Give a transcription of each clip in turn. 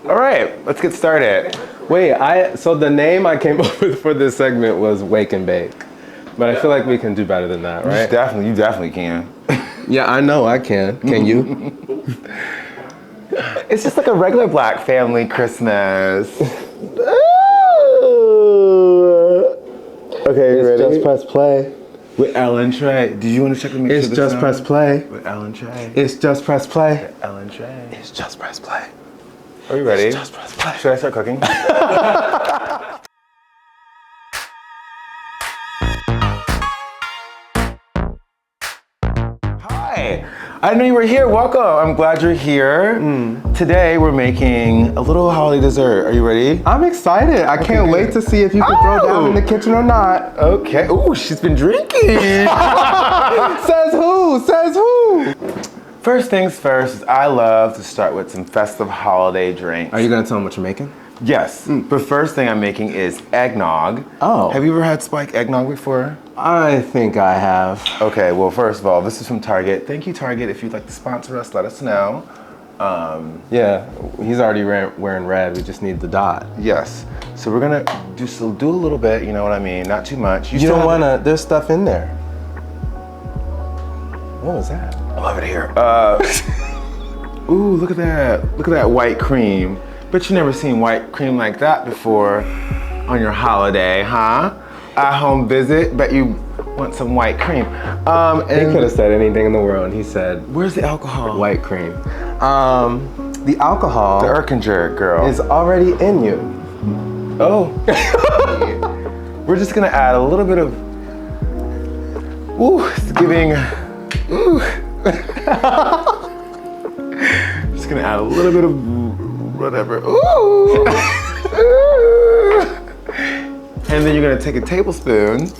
All right, let's get started. Wait, so the name I came up with for this segment was Wake and Bake. But I feel like we can do better than that, right? You definitely can. Yeah, I know I can. Can you? It's just like a regular black family Christmas. Okay, you ready? Just press play. With Ellen Trey. Did you want to check the mix? It's just press play. With Ellen Trey. It's just press play. With Ellen Trey. It's just press play. Are you ready? It's just press play. Should I start cooking? Hi, I didn't know you were here. Welcome. I'm glad you're here. Today we're making a little holiday dessert. Are you ready? I'm excited. I can't wait to see if you can throw down in the kitchen or not. Okay. Ooh, she's been drinking. Says who? Says who? First things first, I love to start with some festive holiday drinks. Are you gonna tell them what you're making? Yes. The first thing I'm making is eggnog. Oh. Have you ever had spiked eggnog before? I think I have. Okay, well, first of all, this is from Target. Thank you, Target. If you'd like to sponsor us, let us know. Yeah, he's already wearing red. We just need the dot. Yes. So we're gonna do a little bit, you know what I mean? Not too much. You don't wanna, there's stuff in there. What was that? I love it here. Ooh, look at that. Look at that white cream. Bet you never seen white cream like that before on your holiday, huh? At-home visit, bet you want some white cream. He could have said anything in the world. He said, where's the alcohol? white cream. The alcohol The Erkinger girl. is already in you. Oh. We're just gonna add a little bit of, ooh, it's giving, ooh. Just gonna add a little bit of whatever. Ooh. Ooh. And then you're gonna take a tablespoon,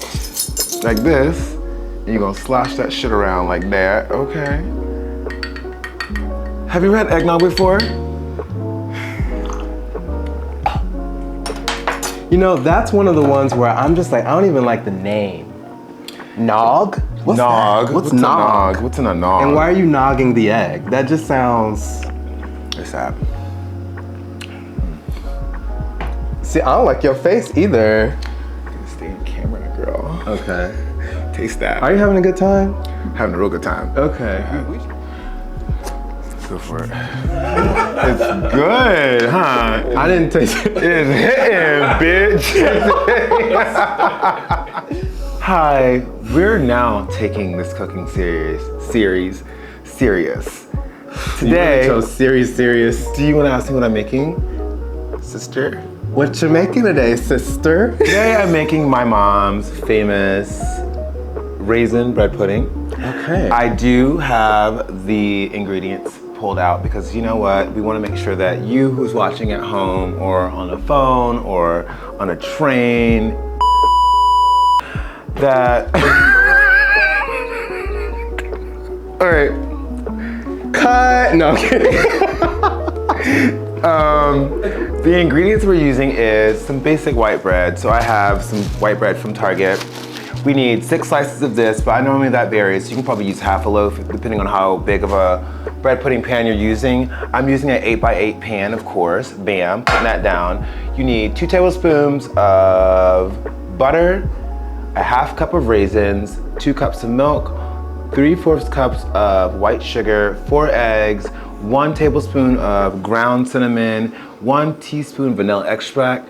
like this, and you're gonna slosh that shit around like that, okay? Have you had eggnog before? You know, that's one of the ones where I'm just like, I don't even like the name. Nog? What's Nog. that? What's nog? What's in a nog? And why are you nogging the egg? That just sounds... It's that. See, I don't like your face either. Stay in camera, girl. Okay. Taste that. Are you having a good time? Having a real good time. Okay. Let's go for it. It's good, huh? I didn't taste it. It's hitting, bitch. Hi, we're now taking this cooking series serious. Today, You really chose serious. do you want to ask me what I'm making, sister? What you making today, sister? Today I'm making my mom's famous raisin bread pudding. Okay. I do have the ingredients pulled out because you know what? We want to make sure that you who's watching at home or on a phone or on a train, that... All right. Cut. No, I'm kidding. The ingredients we're using is some basic white bread. So I have some white bread from Target. We need 6 slices of this, but I normally that varies. You can probably use half a loaf depending on how big of a bread pudding pan you're using. I'm using an 8x8 pan, of course. Bam, putting that down. You need 2 tablespoons of butter, a half cup of raisins, 2 cups of milk, 3/4 cups of white sugar, 4 eggs, 1 tablespoon of ground cinnamon, 1 teaspoon vanilla extract,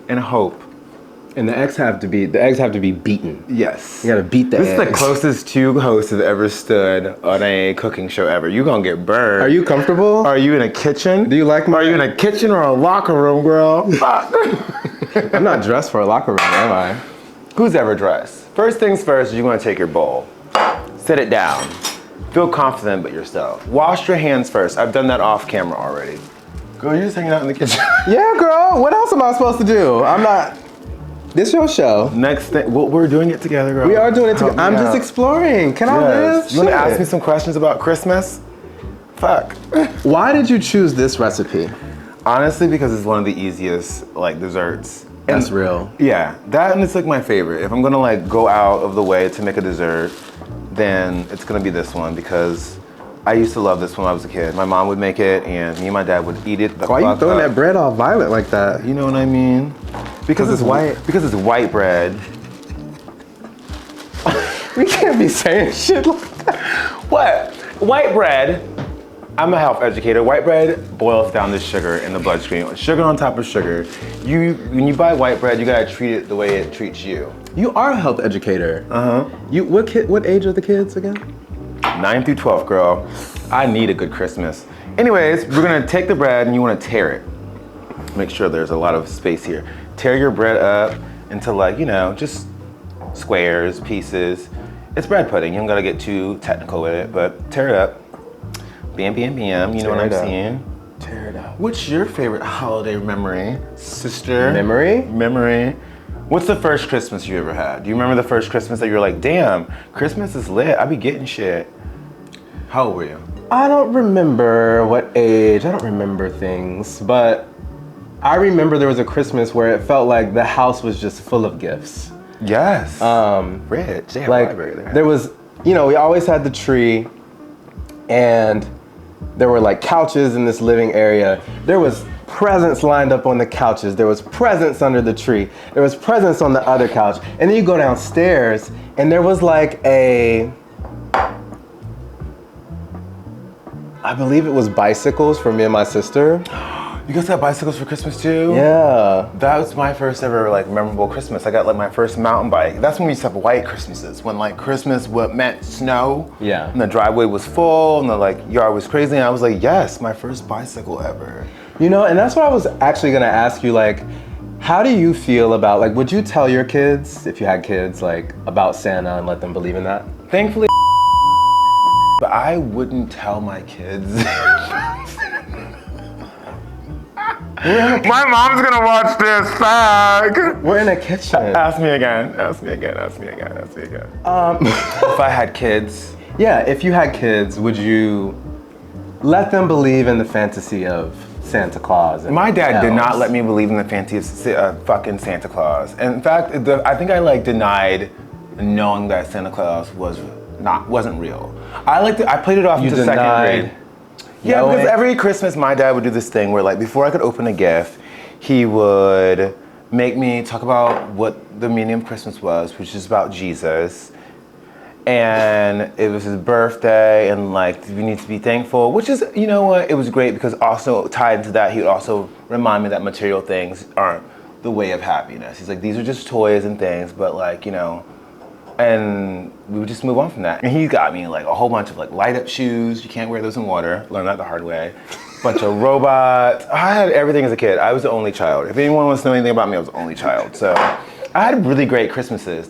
and hope. And the eggs have to be beaten. Yes. You gotta beat the This eggs. is the closest 2 hosts have ever stood on a cooking show ever. You're gonna get burned. Are you comfortable? Are you in a kitchen? Do you like my... Are you in a kitchen or a locker room, girl? Fuck. I'm not dressed for a locker room, am I? Who's ever dressed? First things first, you're gonna take your bowl. Sit it down. Feel confident about yourself. Wash your hands first. I've done that off camera already. Girl, you're just hanging out in the kitchen. Yeah, girl. What else am I supposed to do? I'm not... This your show. Next thing, well, we're doing it together, girl. We are doing it together. Help me I'm just out. exploring. Can I live? You wanna Shit. ask me some questions about Christmas? Fuck. Why did you choose this recipe? Honestly, because it's one of the easiest like desserts. That's real. Yeah, that and it's like my favorite. If I'm gonna like go out of the way to make a dessert, then it's gonna be this one because I used to love this when I was a kid. My mom would make it, and me and my dad would eat it. Why are you throwing that bread all violent like that? You know what I mean? Because it's white. Because it's white bread. We can't be saying shit like that. What? White bread. I'm a health educator. White bread boils down the sugar in the bloodstream. Sugar on top of sugar. When you buy white bread, you gotta treat it the way it treats you. You are a health educator. Uh-huh. What age are the kids again? 9 through 12, girl. I need a good Christmas. Anyways, we're gonna take the bread and you wanna tear it. Make sure there's a lot of space here. Tear your bread up into like, just squares, pieces. It's bread pudding. You don't gotta get too technical with it, but tear it up. Bam, bam, bam. You know what I'm saying? Tear it up. What's your favorite holiday memory, sister? Memory? What's the first Christmas you ever had? Do you remember the first Christmas that you were like, damn, Christmas is lit. I be getting shit. How old were you? I don't remember what age. I don't remember things, but I remember there was a Christmas where it felt like the house was just full of gifts. Yes. Rich. They have library there. There was, we always had the tree, and there were like couches in this living area. There was presents lined up on the couches. There was presents under the tree. There was presents on the other couch. And then you go downstairs and there was like I believe it was bicycles for me and my sister. You guys got bicycles for Christmas too? Yeah. That was my first ever memorable Christmas. I got my first mountain bike. That's when we used to have white Christmases, when Christmas meant snow. Yeah. And the driveway was full and the yard was crazy. And I was like, yes, my first bicycle ever. And that's what I was actually gonna ask you, how do you feel about, would you tell your kids, if you had kids, about Santa and let them believe in that? Thankfully, but I wouldn't tell my kids. My mom's gonna watch this, fuck. We're in a kitchen. Ask me again. If I had kids. Yeah, if you had kids, would you let them believe in the fantasy of Santa Claus? My dad did not let me believe in the fantasy of fucking Santa Claus. And in fact, I think I denied knowing that Santa Claus wasn't real. I played it off into second grade. Yeah, because every Christmas my dad would do this thing where before I could open a gift, he would make me talk about what the meaning of Christmas was, which is about Jesus. And it was his birthday and we need to be thankful, which is, you know what, it was great because also tied into that, he would also remind me that material things aren't the way of happiness. He's like, these are just toys and things, but and we would just move on from that. And he got me a whole bunch of light up shoes. You can't wear those in water. Learned that the hard way. Bunch of robots. I had everything as a kid. I was the only child. If anyone wants to know anything about me, I was the only child. So I had really great Christmases.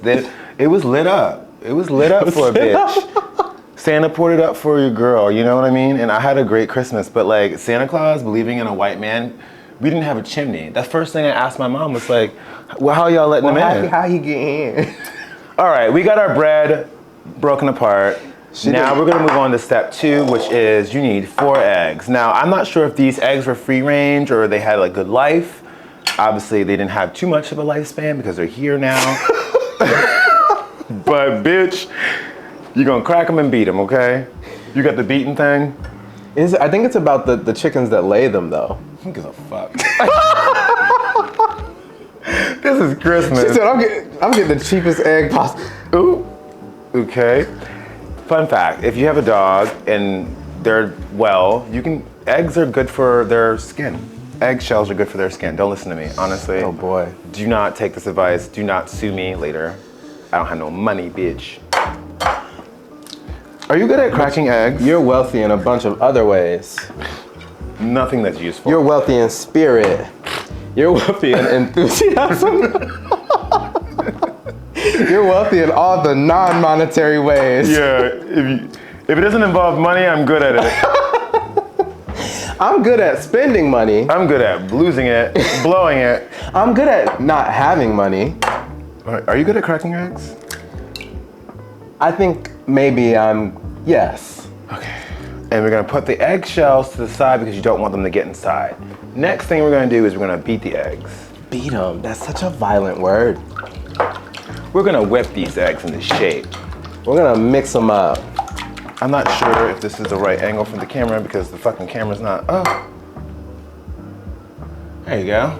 It was lit up. It was lit up for a bitch. Santa poured it up for your girl, you know what I mean? And I had a great Christmas. But Santa Claus, believing in a white man, we didn't have a chimney. The first thing I asked my mom was well, how y'all letting him in? How you get in? All right, we got our bread broken apart. Now we're gonna move on to step 2, which is you need 4 eggs. Now, I'm not sure if these eggs were free range or they had a good life. Obviously, they didn't have too much of a lifespan because they're here now. But bitch, you're gonna crack them and beat them, okay? You got the beating thing? I think it's about the chickens that lay them though. Who gives a fuck? This is Christmas. She said, I'm getting the cheapest egg possible. Ooh, okay. Fun fact, if you have a dog and they're eggs are good for their skin. Eggshells are good for their skin. Don't listen to me, honestly. Oh boy. Do not take this advice. Do not sue me later. I don't have no money, bitch. Are you good at cracking eggs? You're wealthy in a bunch of other ways. Nothing that's useful. You're wealthy in spirit. You're wealthy in enthusiasm. You're wealthy in all the non-monetary ways. Yeah, if it doesn't involve money, I'm good at it. I'm good at spending money. I'm good at losing it, blowing it. I'm good at not having money. Are you good at cracking eggs? I think maybe yes. Okay. And we're gonna put the eggshells to the side because you don't want them to get inside. Next thing we're gonna do is we're gonna beat the eggs. Beat them, that's such a violent word. We're gonna whip these eggs into shape. We're gonna mix them up. I'm not sure if this is the right angle for the camera because the fucking camera's not. Oh. There you go.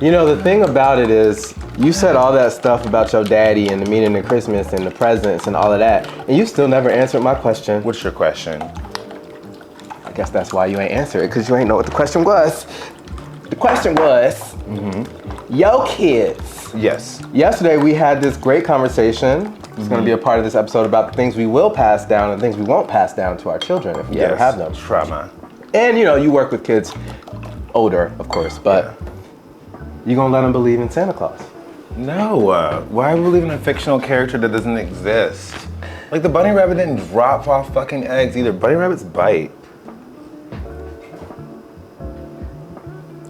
You know, the thing about it is, you said all that stuff about your daddy and the meaning of Christmas and the presents and all of that, and you still never answered my question. What's your question? I guess that's why you ain't answer it, because you ain't know what the question was. The question was, yo kids. Yes. Yesterday we had this great conversation. It's going to be a part of this episode about the things we will pass down and things we won't pass down to our children if we ever have them. Trauma. And you know, you work with kids older, of course, but you gonna let them believe in Santa Claus? No. Why believe in a fictional character that doesn't exist? Like the bunny rabbit didn't drop off fucking eggs either. Bunny rabbits bite.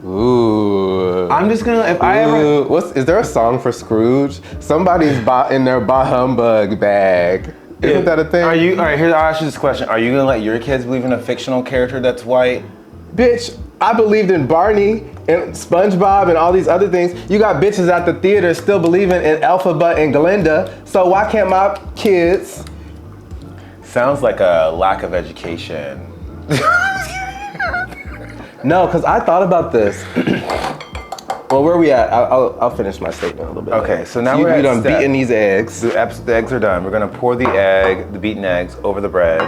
Ooh. I'm just gonna, if I ever... Is there a song for Scrooge? Somebody's in their bah humbug bag. Isn't that a thing? All right, I'll ask you this question. Are you gonna let your kids believe in a fictional character that's white? Bitch, I believed in Barney and SpongeBob and all these other things. You got bitches at the theater still believing in Elphaba and Glinda. So why can't my kids? Sounds like a lack of education. No, because I thought about this. Well, where are we at? I'll finish my statement a little bit. Okay, so now you we're done beating these eggs. The eggs are done. We're gonna pour the beaten eggs over the bread.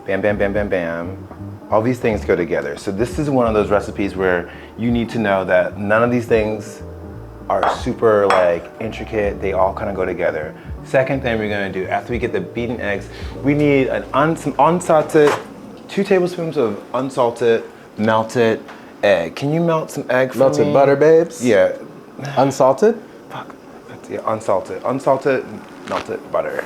Bam, bam, bam, bam, bam. All these things go together. So this is one of those recipes where you need to know that none of these things are super like intricate. They all kind of go together. Second thing we're gonna do after we get the beaten eggs, we need some unsalted, 2 tablespoons of unsalted, melted egg. Can you melt some egg for Melted me? butter, babes? Yeah. Unsalted? Fuck. Yeah, unsalted. Unsalted, melted butter.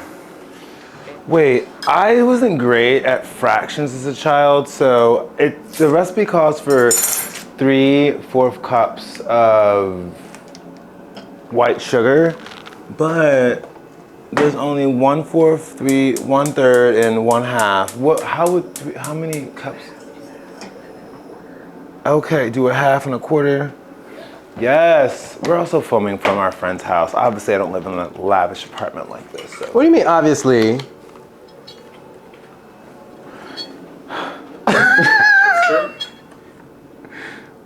Wait, I wasn't great at fractions as a child, so the recipe calls for 3/4 cups of white sugar, but there's only 1/4, 1/3, and 1/2. How many cups? Okay, do a half and a quarter. Yes, we're also filming from our friend's house. Obviously, I don't live in a lavish apartment like this. So. What do you mean, obviously?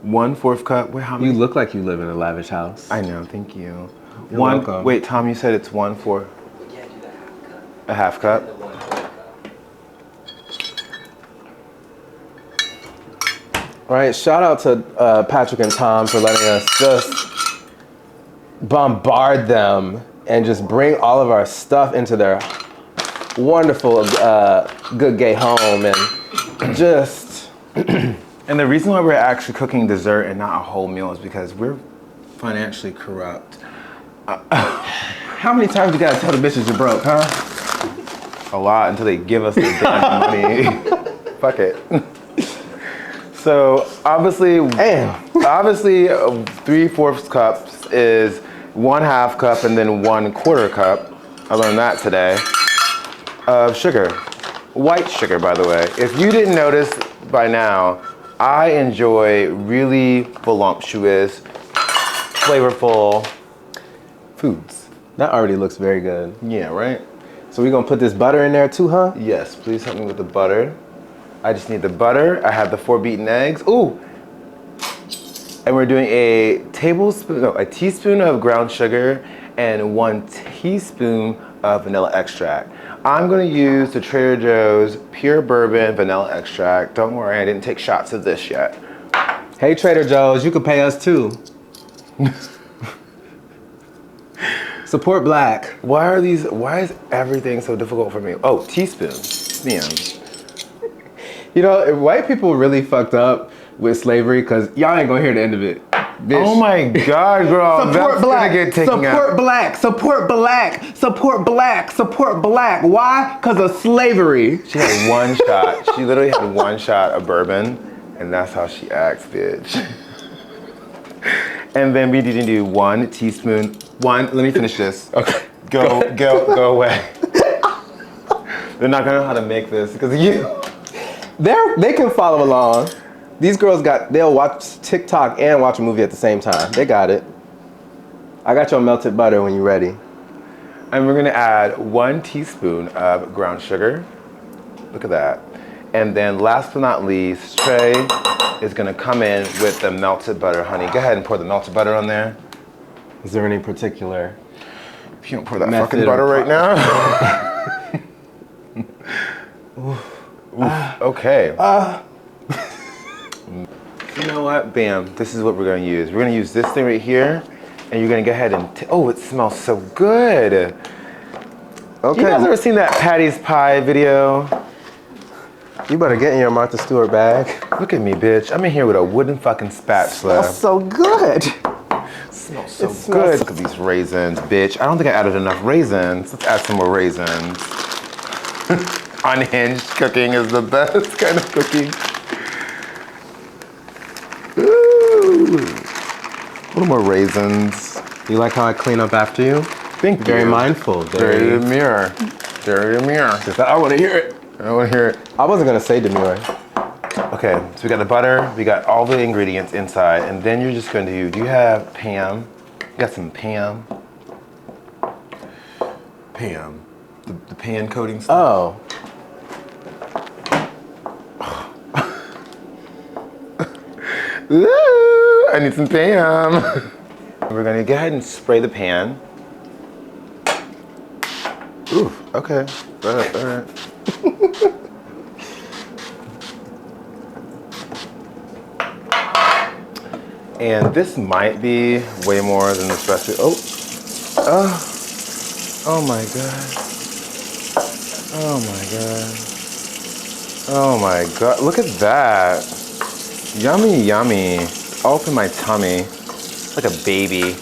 1/4 cup. Wait, how many? You look like you live in a lavish house. I know. Thank you. You're welcome. Wait, Tom, you said it's 1/4. Yeah, do the A half cup. All right, shout out to Patrick and Tom for letting us just bombard them and just bring all of our stuff into their wonderful good gay home and just... And the reason why we're actually cooking dessert and not a whole meal is because we're financially corrupt. How many times you gotta tell the bitches you're broke, huh? A lot until they give us the damn money. Fuck it. So obviously, 3/4 cups is 1/2 cup and then 1/4 cup. I learned that today. Of sugar, white sugar, by the way. If you didn't notice by now, I enjoy really voluptuous, flavorful foods. That already looks very good. Yeah, right? So we're gonna put this butter in there too, huh? Yes, please help me with the butter. I just need the butter. I have the 4 beaten eggs. Ooh! And we're doing a teaspoon of ground sugar and 1 teaspoon of vanilla extract. I'm gonna use the Trader Joe's pure bourbon vanilla extract. Don't worry, I didn't take shots of this yet. Hey Trader Joe's, you can pay us too. Support black. Why is everything so difficult for me? Oh, teaspoon. Damn. You know, white people really fucked up with slavery because y'all ain't gonna hear the end of it. Bitch. Oh my God, girl. Support That's black. gonna get taken Support out. black. Support black. Support black. Support black. Why? Because of slavery. She had 1 shot. She literally had 1 shot of bourbon, and that's how she acts, bitch. And then we need to do 1 teaspoon. Let me finish this. Okay. Go away. They're not gonna know how to make this because of you. They can follow along. These girls they'll watch TikTok and watch a movie at the same time. They got it. I got your melted butter when you're ready. And we're gonna add 1 teaspoon of ground sugar. Look at that. And then last but not least, Trey is gonna come in with the melted butter, honey. Go ahead and pour the melted butter on there. Is there any particular? If you don't pour that fucking butter right now. Oof. Okay. You know what? Bam. This is what we're gonna use. We're gonna use this thing right here, and you're gonna go ahead and. Oh, it smells so good. Okay. You guys ever seen that Patty's Pie video? You better get in your Martha Stewart bag. Look at me, bitch. I'm in here with a wooden fucking spatula. Smells so good. Smells so good. Look at these raisins, bitch. I don't think I added enough raisins. Let's add some more raisins. Unhinged cooking is the best kind of cooking. Ooh. A little more raisins. You like how I clean up after you? Thank you. Very mindful. Very demure. Very demure. I want to hear it. I want to hear it. I wasn't gonna say demure. Okay, so we got the butter, we got all the ingredients inside, and then you're just going to do you have Pam? You got some Pam? Pam. The pan coating stuff? Oh. Ooh, I need some Pam. We're gonna go ahead and spray the pan. Ooh, okay. All right. And this might be way more than this recipe. Oh my God. Oh my God. Oh my God, look at that. Yummy, yummy. All up in my tummy, like a baby.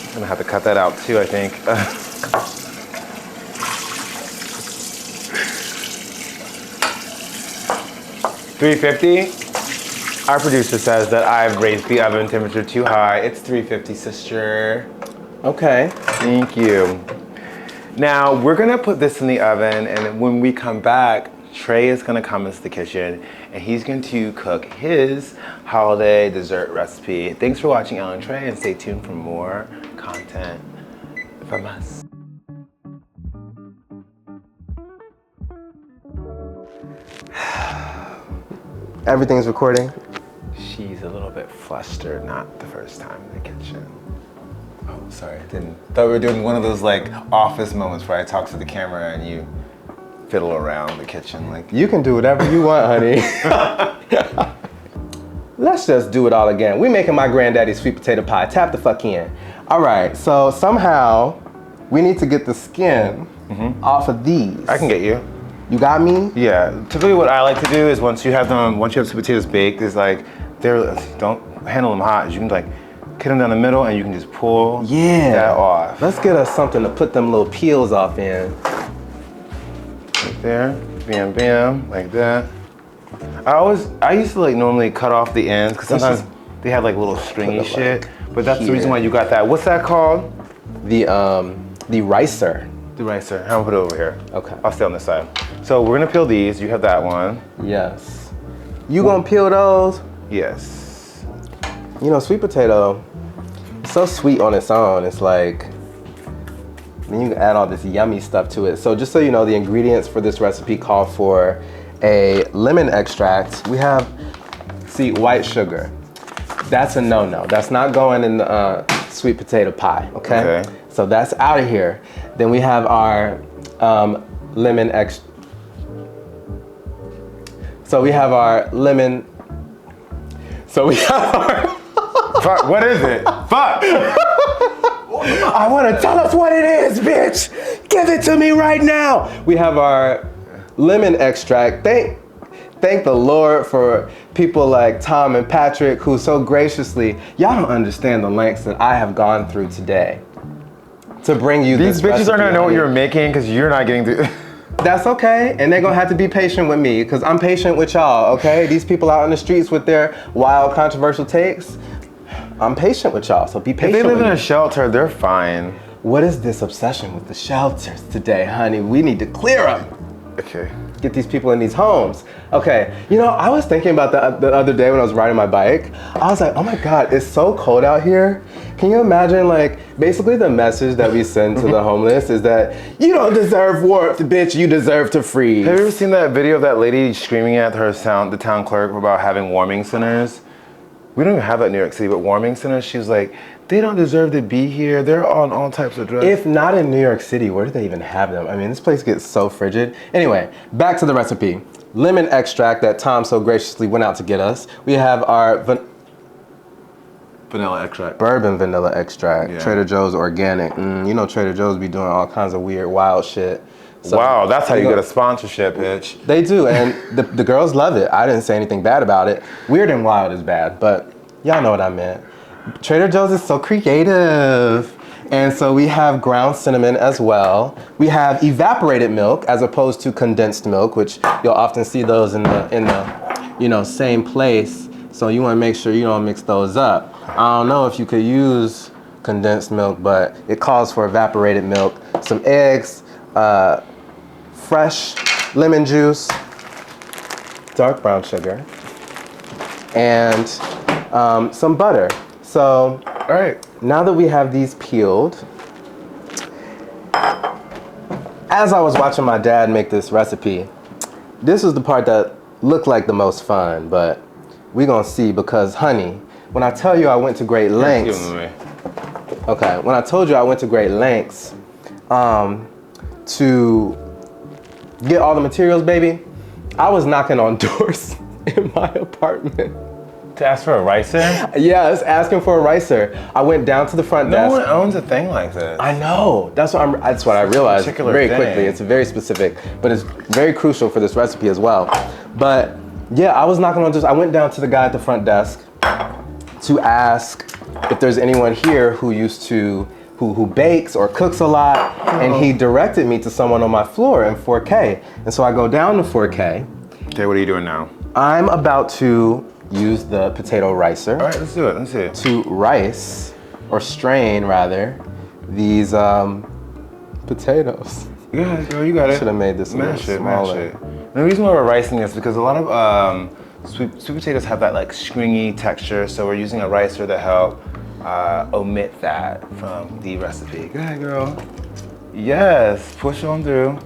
I'm gonna have to cut that out too, I think. 350. Our producer says that I've raised the oven temperature too high. It's 350, sister. Okay. Thank you. Now, we're gonna put this in the oven, and when we come back, Trey is gonna come into the kitchen, and he's going to cook his holiday dessert recipe. Thanks for watching Ellen and Trey, and stay tuned for more content from us. Everything's recording. She's a little bit flustered, not the first time in the kitchen. Oh, sorry, I didn't. Thought we were doing one of those like office moments where I talk to the camera and you fiddle around the kitchen. Like, You can do whatever you want, honey. Let's just do it all again. We making my granddaddy's sweet potato pie. Tap the fuck in. All right, so somehow we need to get the skin off of these. I can get you. You got me? Yeah, typically what I like to do is once you have sweet potatoes baked, is like, don't handle them hot. You can like get them down the middle and you can just pull that off. Let's get us something to put them little peels off in. Right there, bam, bam, like that. I used to like normally cut off the ends because sometimes they have like little stringy shit, but that's the reason why you got that. What's that called? The ricer. The ricer. I'm gonna put it over here. Okay. I'll stay on this side. So we're gonna peel these. You have that one. Yes. You gonna peel those? Yes. You know, sweet potato, it's so sweet on its own. It's like, then you can add all this yummy stuff to it. So just so you know, the ingredients for this recipe call for a lemon extract. We have, see, white sugar. That's a no-no. That's not going in the sweet potato pie, okay? So that's out of here. Then we have our lemon extract. So we have our lemon. So we have our. Fuck, what is it? Fuck! I want to tell us what it is, bitch. Give it to me right now. We have our lemon extract. Thank the Lord for people like Tom and Patrick who so graciously, y'all don't understand the lengths that I have gone through today to bring you this These bitches recipe, aren't gonna know what honey. you're making because you're not getting through. That's okay, and they're gonna have to be patient with me because I'm patient with y'all, okay? These people out in the streets with their wild, controversial takes, I'm patient with y'all, so be If patient they live with in me. a shelter, they're fine. What is this obsession with the shelters today, honey? We need to clear them. Okay. get these people in these homes. Okay, you know, I was thinking about that the other day when I was riding my bike. I was like, oh my God, it's so cold out here. Can you imagine, like, basically the message that we send to the homeless is that you don't deserve warmth, bitch, you deserve to freeze. Have you ever seen that video of that lady screaming at the town clerk about having warming centers? We don't even have that in New York City, but warming centers, she was like, they don't deserve to be here. They're on all types of drugs. If not in New York City, where do they even have them? I mean, this place gets so frigid. Anyway, back to the recipe. Lemon extract that Tom so graciously went out to get us. We have our vanilla extract. bourbon vanilla extract, Yeah. Trader Joe's organic. You know Trader Joe's be doing all kinds of weird, wild shit. So, Wow, that's how you know, get a sponsorship, bitch. They do, and the girls love it. I didn't say anything bad about it. Weird and wild is bad, but y'all know what I meant. Trader Joe's is so creative. And so we have ground cinnamon as well. We have evaporated milk as opposed to condensed milk, which you'll often see those in the same place. So you want to make sure you don't mix those up. I don't know if you could use condensed milk, but it calls for evaporated milk, some eggs, fresh lemon juice, dark brown sugar, and some butter. So, all right, now that we have these peeled, as I was watching my dad make this recipe, this was the part that looked like the most fun, but we're gonna see because, honey, when I tell you I went to great lengths, okay, when I told you I went to great lengths to get all the materials, baby, I was knocking on doors in my apartment. To ask for a ricer? Yes, asking for a ricer. I went down to the front No desk. one owns a thing like this. I know. That's what I realized Particular very thing. quickly. It's very specific, but it's very crucial for this recipe as well. But yeah, I was knocking on doors. I went down to the guy at the front desk to ask if there's anyone here who who bakes or cooks a lot, and he directed me to someone on my floor in 4K. And so I go down to 4K. Okay, what are you doing now? I'm about to use the potato ricer. All right, let's do it. Let's see it. To rice, or strain rather, these potatoes. Go ahead, girl, you got it. Should have made this a little Mash it, smaller. mash it. The reason why we're ricing this is because a lot of sweet potatoes have that like stringy texture, so we're using a ricer to help omit that from the recipe. Go ahead, girl. Yes, push on through.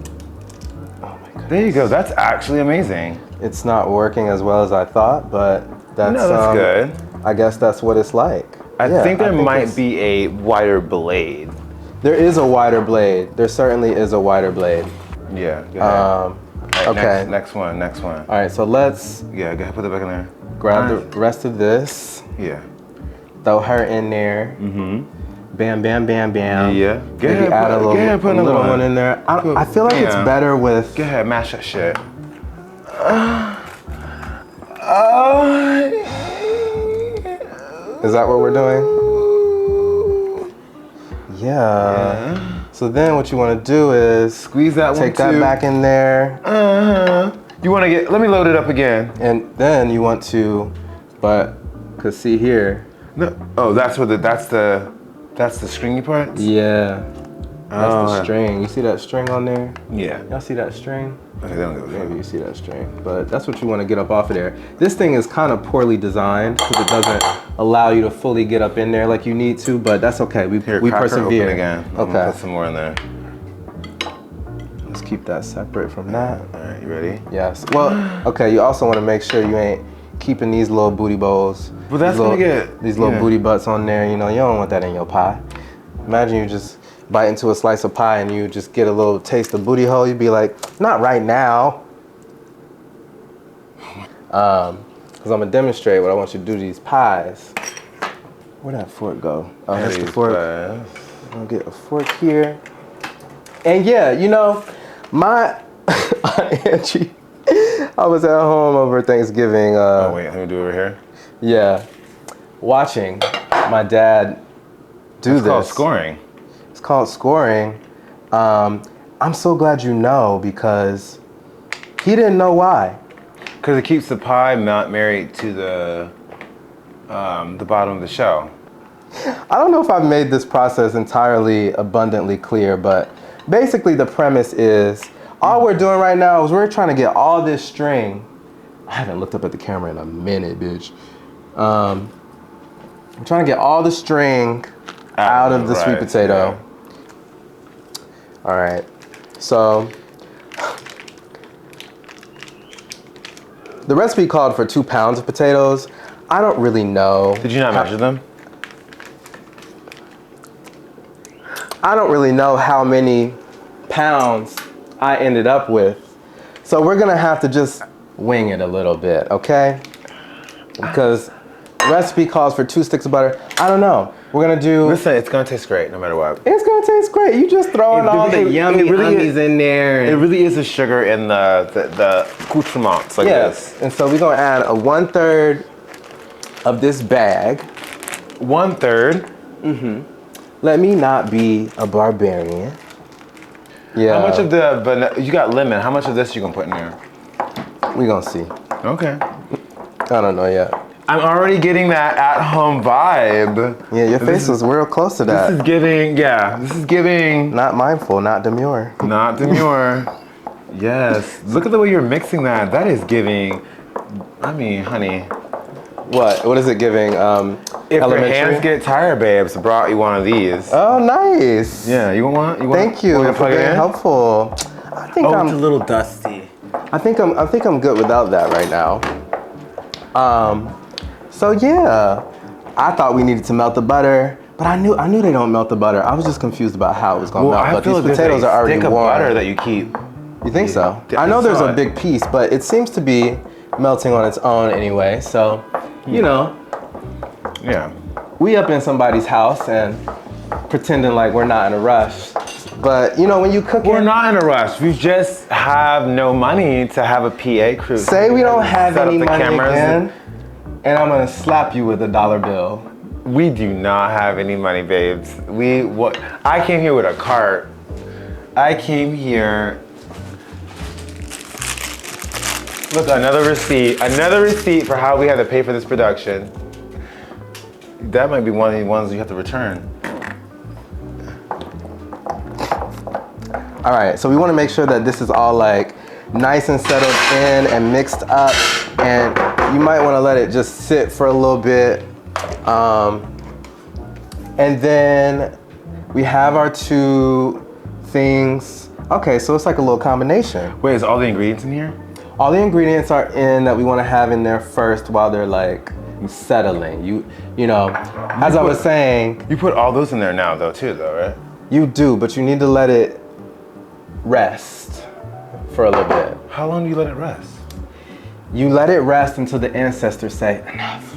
Oh my goodness. There you go. That's actually amazing. It's not working as well as I thought, but that's, No, that's good. I guess that's what it's like. I Yeah, think there might it's- be a wider blade. There is a wider blade. There certainly is a wider blade. Yeah, go ahead. All right, okay. Next one. All right, so let's Yeah, go ahead, put it back in there. grab the rest of this, Yeah. throw her in there. Bam, bam, bam, bam. Yeah. Go Maybe ahead, add a put another little one. one in there. I feel like it's Bam. better with. Go ahead, mash that shit. Is that what we're doing? Yeah. So then what you want to do is Squeeze that one take that too. back in there, You want to get? Let me load it up again. and then you want to, cause see here, No. Oh, that's the stringy part. yeah, that's Oh, the string. You see that string on there? Yeah. Y'all see that string? Okay, they don't give a fuck. Maybe you see that string, but that's what you want to get up off of there. This thing is kind of poorly designed because it doesn't allow you to fully get up in there like you need to, but that's okay. We Here, crack her persevere. open again. I'm gonna Okay, put some more in there. let's keep that separate from that. All right, you ready? Yes. Well, okay. You also want to make sure you ain't keeping these little booty bowls. But that's these little, gonna get- these little yeah. booty butts on there. You know, you don't want that in your pie. Imagine you just bite into a slice of pie and you just get a little taste of booty hole. You'd be like, not right now. Because I'm gonna demonstrate what I want you to do to these pies. Where'd that fork go? Oh, that's the These fork. pies. I'm gonna get a fork here. And yeah, you know, my Aunt Angie, I was at home over Thanksgiving. Oh wait, let me do it over here. Yeah, watching my dad do It's this. called scoring. It's called scoring. I'm so glad you know because he didn't know why. Because it keeps the pie not married to the bottom of the shell. I don't know if I've made this process entirely abundantly clear, but basically the premise is All we're doing right now is we're trying to get all this string. I haven't looked up at the camera in a minute, bitch. I'm trying to get all the string out of the sweet potato. Yeah. All right, so the recipe called for 2 pounds of potatoes. I don't really know. Did you not measure them? I don't really know how many pounds I ended up with. So we're gonna have to just wing it a little bit, okay? Because the recipe calls for 2 sticks of butter. I don't know. We're gonna do. Listen, it's gonna taste great no matter what. It's gonna taste great. You just throwing all the yummy ummies in there. It really is the sugar in the accoutrements like this. And so we're gonna add a 1/3 of this bag. 1/3. Let me not be a barbarian. Yeah. How much of the vanilla? You got lemon. How much of this you gonna put in there? We gonna see. Okay. I don't know yet. I'm already getting that at-home vibe. Yeah, your face was real close to that. This is giving. Yeah. This is giving. Not mindful, not demure. Not demure. Yes. Look at the way you're mixing that. That is giving. I mean, honey. What is it giving? If Elementary? your hands get tired, babes, I brought you one of these. Oh, nice. Yeah, you want one? You want Thank you want to for plug it being in? helpful. I think Oh, I'm. it's a little dusty. I think I'm good without that right now. So yeah, I thought we needed to melt the butter, but I knew they don't melt the butter. I was just confused about how it was gonna melt. But these potatoes are already stick of warm. butter that you keep. You think so? Yeah, I know there's saw a it. big piece, but it seems to be melting on its own anyway. So, you know, Yeah. we up in somebody's house and pretending like we're not in a rush. But you know, when you cook, We're not in a rush. We just have no money to have a PA crew. Say we don't have Set up any the money cameras. again, and I'm gonna slap you with a $1 bill. We do not have any money, babes. I came here with a cart. I came here. Look, another receipt. Another receipt for how we had to pay for this production. That might be one of the ones you have to return. All right, so we want to make sure that this is all like nice and settled in and mixed up, and you might want to let it just sit for a little bit. And then we have our 2 things. Okay, so it's like a little combination. Wait, is all the ingredients in here? All the ingredients are in that we want to have in there first while they're like settling. You know, as I was saying, You put all those in there now, though, right? you do, but you need to let it rest for a little bit. How long do you let it rest? You let it rest until the ancestors say enough.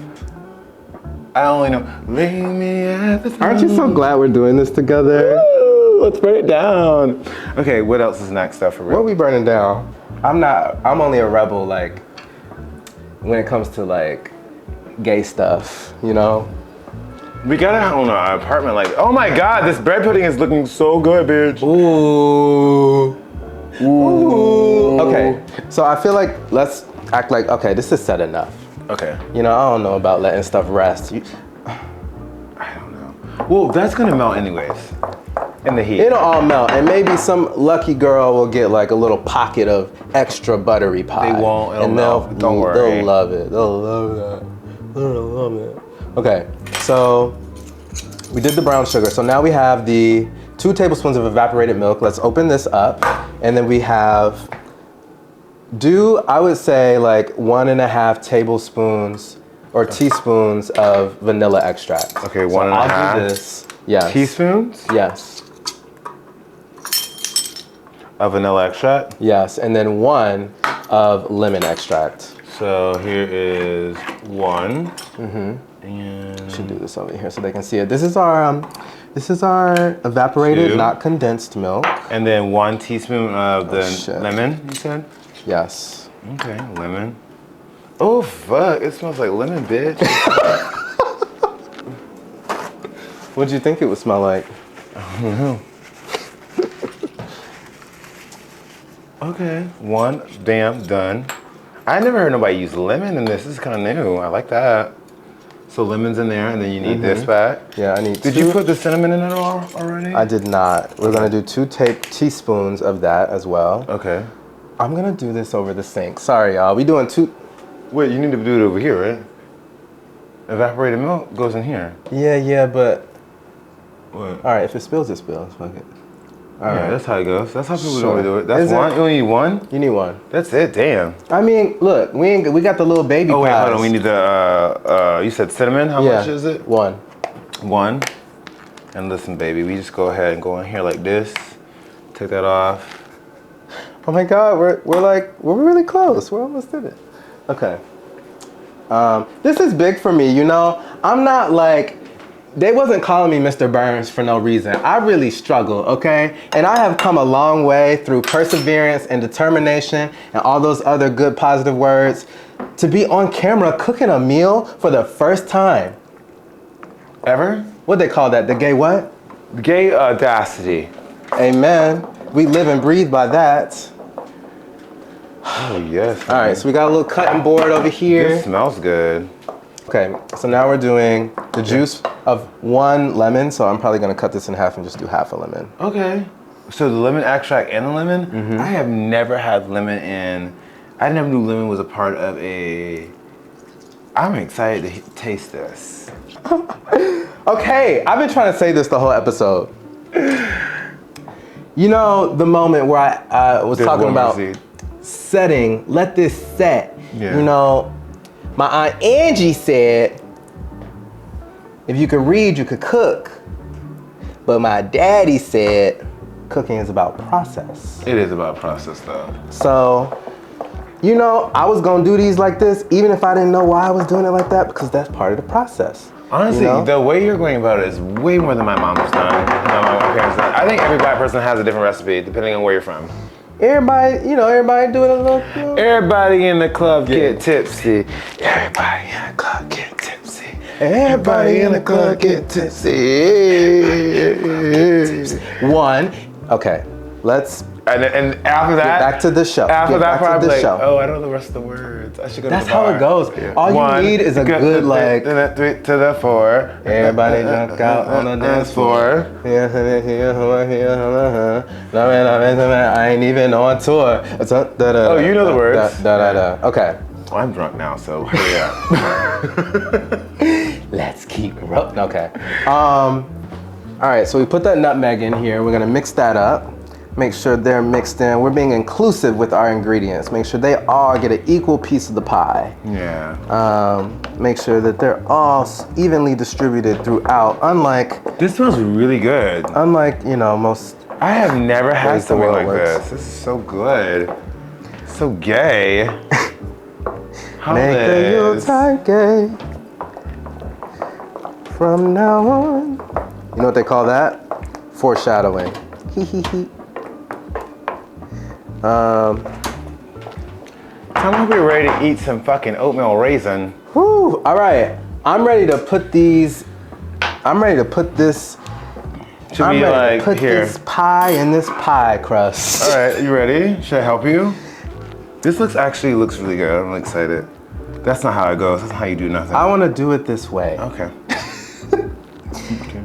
I only know. Lay me at the Aren't you so glad we're doing this together? Woo, let's burn it down. Okay, what else is next stuff for real? What are we burning down? I'm only a rebel, like, when it comes to like gay stuff, you know? We gotta own an apartment like. Oh my God, this bread pudding is looking so good, bitch. Ooh. Ooh. Okay, so I feel like let's act like, okay, this is set enough. Okay. You know, I don't know about letting stuff rest. I don't know. Well, that's gonna melt anyways. In the heat. It'll all melt, and maybe some lucky girl will get like a little pocket of extra buttery pie. They won't, it'll and melt. Don't worry. They'll love it. They'll love that. They'll love it. Okay, so we did the brown sugar. So now we have the 2 tablespoons of evaporated milk. Let's open this up, and then we have. I would say like 1.5 tablespoons or teaspoons of vanilla extract. Okay, 1.5. I'll do this. Yes. Teaspoons Yes. of vanilla extract. Yes, and then 1 of lemon extract. So here is 1. And Should do this over here so they can see it. This is our evaporated, 2. not condensed milk. And then 1 teaspoon of the shit. lemon, you said? Yes. Okay, lemon. Oh fuck, it smells like lemon, bitch. What do you think it would smell like? I don't know. Okay, 1, bam, done. I never heard nobody use lemon in this. This is kind of new. I like that. So lemon's in there, and then you need this back. Yeah, I need Did you put the cinnamon in it already? I did not. We're gonna do 2 teaspoons of that as well. Okay. I'm gonna do this over the sink. Sorry, y'all. We doing 2. Wait, you need to do it over here, right? Evaporated milk goes in here. Yeah, but What? all right. If it spills, it spills. Fuck it. All Yeah, right. that's how it goes. That's how people Sure. do it. That's Is it? one. You only need one. You need one. That's it. Damn. I mean, look, we got the little baby. Oh wait, pies. hold on. We need the. You said cinnamon. How much is it? 1. One. And listen, baby, we just go ahead and go in here like this. Take that off. Oh my God, we're really close. We're almost did it. Okay. This is big for me. You know, I'm not like. They wasn't calling me Mr. Burns for no reason. I really struggle, okay? And I have come a long way through perseverance and determination and all those other good positive words to be on camera cooking a meal for the first time. Ever? What they call that? The gay what? Gay audacity. Amen. We live and breathe by that. Oh yes. All right, so we got a little cutting board over here. This smells good. Okay, so now we're doing the juice of 1 lemon. So I'm probably gonna cut this in half and just do half a lemon. Okay. So the lemon extract and the lemon. I have never had lemon in. I never knew lemon was a part of a. I'm excited to taste this. Okay, I've been trying to say this the whole episode. You know, the moment where I was There's talking one more about seed. setting, let this set. Yeah. You know, my Aunt Angie said, if you could read, you could cook. But my daddy said, cooking is about process. It is about process though. So, you know, I was gonna do these like this, even if I didn't know why I was doing it like that, because that's part of the process. Honestly, you know? the way you're going about it is way more than my mom's done. My parents done. I think every black person has a different recipe depending on where you're from. Everybody, you know, everybody doing a little. You know. Everybody in the club get tipsy. Everybody in the club get tipsy. Everybody in the club get tipsy. 1. Okay, let's And after that, get back to the show. After Get that, back to probably the like, show. oh, I don't know the rest of the words. I should go That's to the bar. how it goes. All you need is a good like. To the 3 to the 4. Everybody jump out on the dance floor. I ain't even on tour. Oh, you know the words. Okay. Well, I'm drunk now, so hurry up. Let's keep rolling. Okay. All right, so we put that nutmeg in here. We're gonna mix that up. Make sure they're mixed in. We're being inclusive with our ingredients. Make sure they all get an equal piece of the pie. Yeah. Make sure that they're all evenly distributed throughout. Unlike, This smells really good. you know, most. I have never had Ways the something world like works. this. This is so good. So gay. How Make the this? Yuletide gay. From now on. You know what they call that? Foreshadowing. Hee hee hee. Tell me we're ready to eat some fucking oatmeal raisin. Whew. All right. I'm ready to put these. I'm ready to put this. Should I'm be ready like to put here. this pie in this pie crust. All right, you ready? Should I help you? This actually looks really good. I'm excited. That's not how it goes. That's not how you do nothing. I want to do it this way. Okay.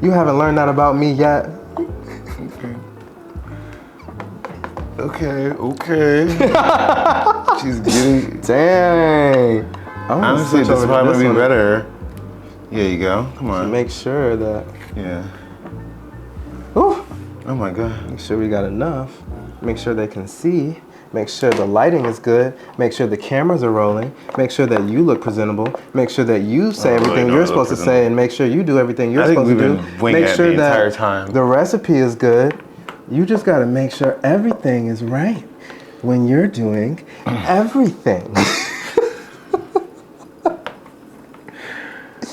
You haven't learned that about me yet. Okay. She's getting. Dang. Honestly, this is probably gonna be better. Here you go. Come on. Make sure that. Yeah. Ooh. Oh my God. Make sure we got enough. Make sure they can see. Make sure the lighting is good. Make sure the cameras are rolling. Make sure that you look presentable. Make sure that you say everything you're supposed to say, and make sure you do everything you're supposed to do. Make sure the entire time. the recipe is good. You just got to make sure everything is right when you're doing everything.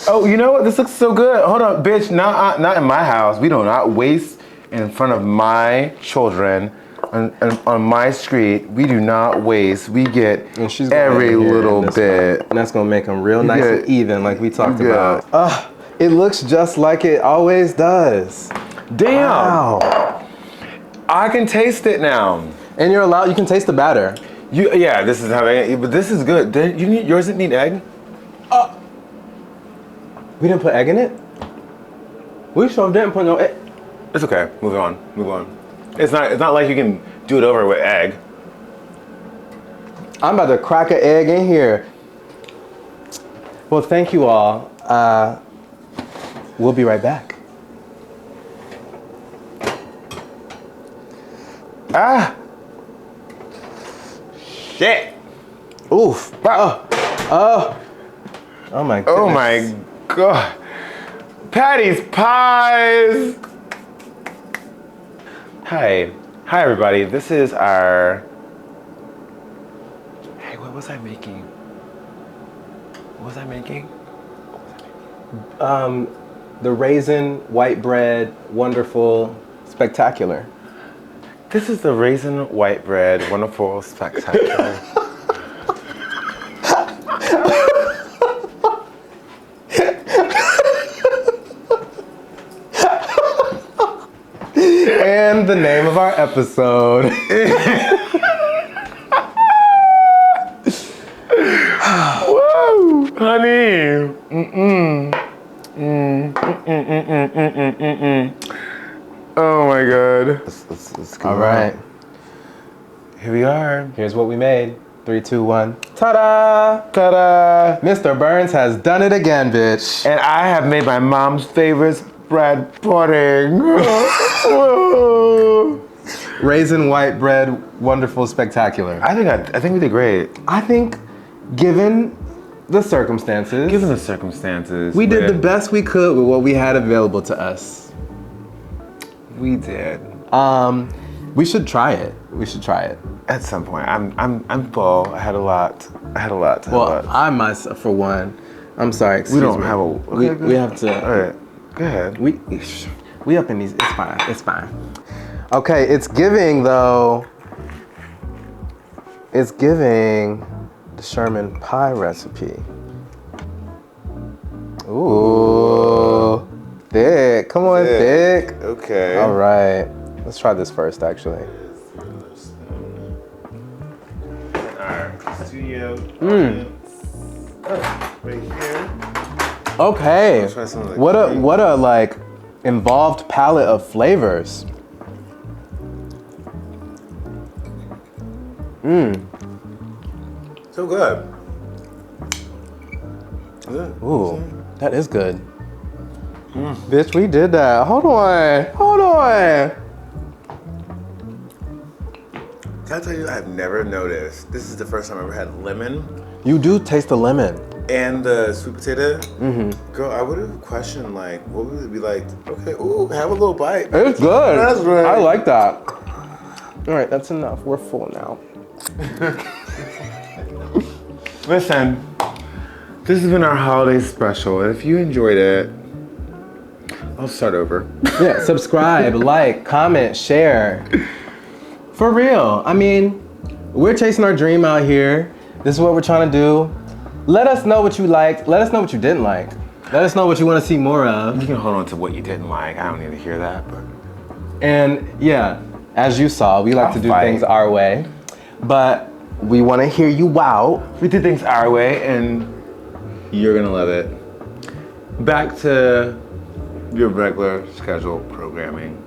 Oh, you know what? This looks so good. Hold on, bitch. Not in my house. We do not waste in front of my children. On my street, we do not waste. We get every little bit. And that's going to make them real nice and even like we talked about. It looks just like it always does. Damn. Wow. I can taste it now. And you can taste the batter. Yeah, this is how but this is good. Yours didn't need egg? We didn't put egg in it? We sure didn't put no egg. It's okay. Move on. Move on. It's not like you can do it over with egg. I'm about to crack an egg in here. Well, thank you all. We'll be right back. Ah! Shit! Oof. Oh my goodness. Oh my god. Patty's Pies! Hi. Hi everybody. This is our... Hey, what was I making? What was I making? The Raisin white bread, wonderful, spectacular. This is the Raisin white bread, wonderful, spectacular. And the name of our episode. Whoa, honey. Oh my god. Let's go. All right. Here we are. Here's what we made. 3, 2, 1. Ta-da! Ta-da! Mr. Burns has done it again, bitch. And I have made my mom's favorite bread pudding. Raisin white bread, wonderful, spectacular. I think we did great. I think, given the circumstances, Given the circumstances, we did the best we could with what we had available to us. We did. We should try it. We should try it. At some point, I'm full. I had a lot. Well, I myself, for one, I'm sorry. Excuse We don't me. have a. We have to. All right, go ahead. We up in these. It's fine. It's fine. Okay, it's giving though. It's giving the Sherman pie recipe. Ooh, thick. Come on, thick. Okay. All right. Let's try this first, actually. Our studio audience. Right here. Okay. Let's try some of the What a like involved palette of flavors. So good. Ooh, that is good. Bitch, we did that. Hold on. Can I tell you, I've never noticed. This is the first time I've ever had lemon You do taste the lemon. and the sweet potato. Girl, I would have questioned, like, what would it be like? Okay, ooh, have a little bite. It's good. That's right. I like that. All right, that's enough. We're full now. Listen, this has been our holiday special. If you enjoyed it, I'll start over. Yeah, subscribe, like, comment, share. For real. I mean, we're chasing our dream out here. This is what we're trying to do. Let us know what you liked. Let us know what you didn't like. Let us know what you want to see more of. You can hold on to what you didn't like. I don't need to hear that, but And yeah, as you saw, we like I'll to do fight. things our way. But we want to hear you out. we did things our way, and you're gonna love it. Back to your regular scheduled programming.